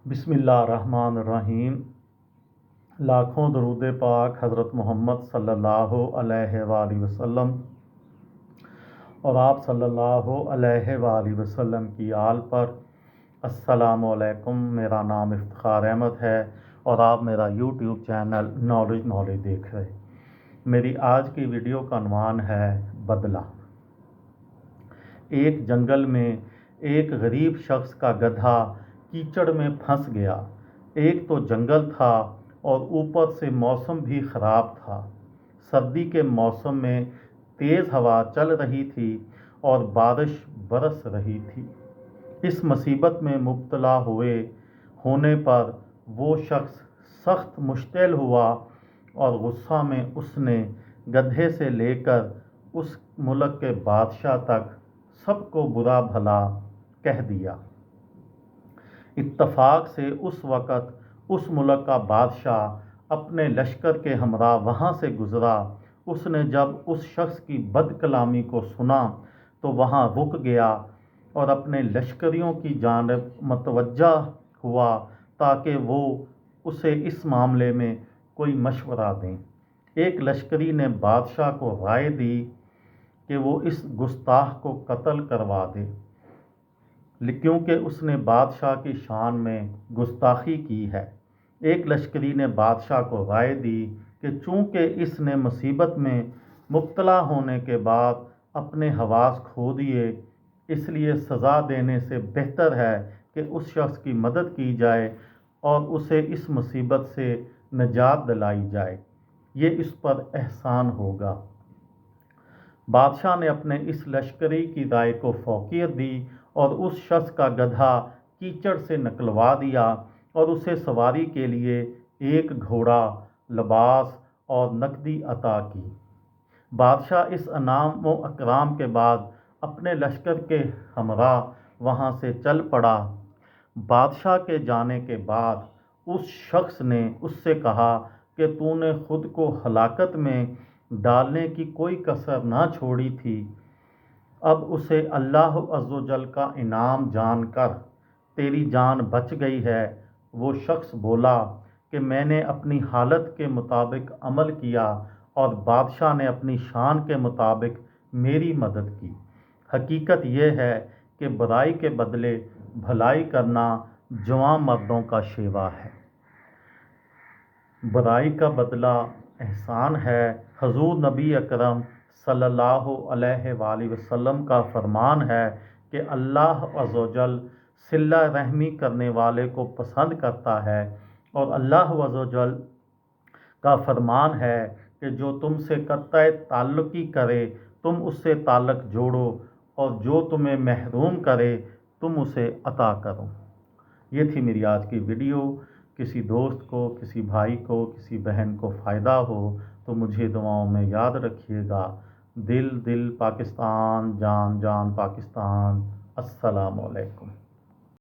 बिस्मिल्लाहिर्रहमानिर्रहीम। लाखों दरूद पाक हज़रत मोहम्मद सल्लल्लाहु अलैहि वसल्लम और आप सल्लल्लाहु अलैहि वसल्लम की आल पर। अस्सलामु अलैकुम। मेरा नाम इफ्तिखार अहमद है और आप मेरा यूट्यूब चैनल नॉलेज देख रहे। मेरी आज की वीडियो का उन्वान है बदला। एक जंगल में एक गरीब शख्स का गधा कीचड़ में फंस गया। एक तो जंगल था और ऊपर से मौसम भी ख़राब था। सर्दी के मौसम में तेज़ हवा चल रही थी और बारिश बरस रही थी। इस मुसीबत में मुब्तला होने पर वो शख्स सख्त मुश्तिल हुआ और गुस्सा में उसने गधे से लेकर उस मुल्क के बादशाह तक सबको बुरा भला कह दिया। इत्तफाक से उस वक़्त उस मुल्क का बादशाह अपने लश्कर के हमरा वहाँ से गुज़रा। उसने जब उस शख्स की बदकलामी को सुना तो वहाँ रुक गया और अपने लश्करियों की जानिब मतवज्जा हुआ ताकि वो उसे इस मामले में कोई मशवरा दें। एक लश्करी ने बादशाह को राय दी कि वो इस गुस्ताख को कत्ल करवा दे, क्योंकि उसने बादशाह की शान में गुस्ताखी की है। एक लश्करी ने बादशाह को राय दी कि चूँकि इसने मुसीबत में मुब्तला होने के बाद अपने हवास खो दिए, इसलिए सज़ा देने से बेहतर है कि उस शख्स की मदद की जाए और उसे इस मुसीबत से निजात दिलाई जाए। ये इस पर एहसान होगा। बादशाह ने अपने इस लश्करी की राय को फौकियत दी और उस शख्स का गधा कीचड़ से निकलवा दिया और उसे सवारी के लिए एक घोड़ा, लिबास और नकदी अता की। बादशाह इस अनाम व अकराम के बाद अपने लश्कर के हमरा वहाँ से चल पड़ा। बादशाह के जाने के बाद उस शख्स ने उससे कहा कि तूने खुद को हलाकत में डालने की कोई कसर ना छोड़ी थी। अब उसे अल्लाह अज़्ज़वजल का इनाम जानकर तेरी जान बच गई है। वो शख्स बोला कि मैंने अपनी हालत के मुताबिक अमल किया और बादशाह ने अपनी शान के मुताबिक मेरी मदद की। हकीकत यह है कि बुराई के बदले भलाई करना जवां मर्दों का शेवा है। बुराई का बदला एहसान है। हुज़ूर नबी अकरम सल्लल्लाहु अलैहि वसल्लम का फरमान है कि अल्लाह अज़्ज़वजल सिला रहमी करने वाले को पसंद करता है और अल्लाह अज़्ज़वजल का फरमान है कि जो तुमसे कत्ता ताल्लुकी करे तुम उससे ताल्लुक जोड़ो और जो तुम्हें महरूम करे तुम उसे अता करो। ये थी मेरी आज की वीडियो। किसी दोस्त को, किसी भाई को, किसी बहन को फ़ायदा हो तो मुझे दुआओं में याद रखिएगा। दिल दिल पाकिस्तान, जान जान पाकिस्तान। अस्सलामु अलैकुम।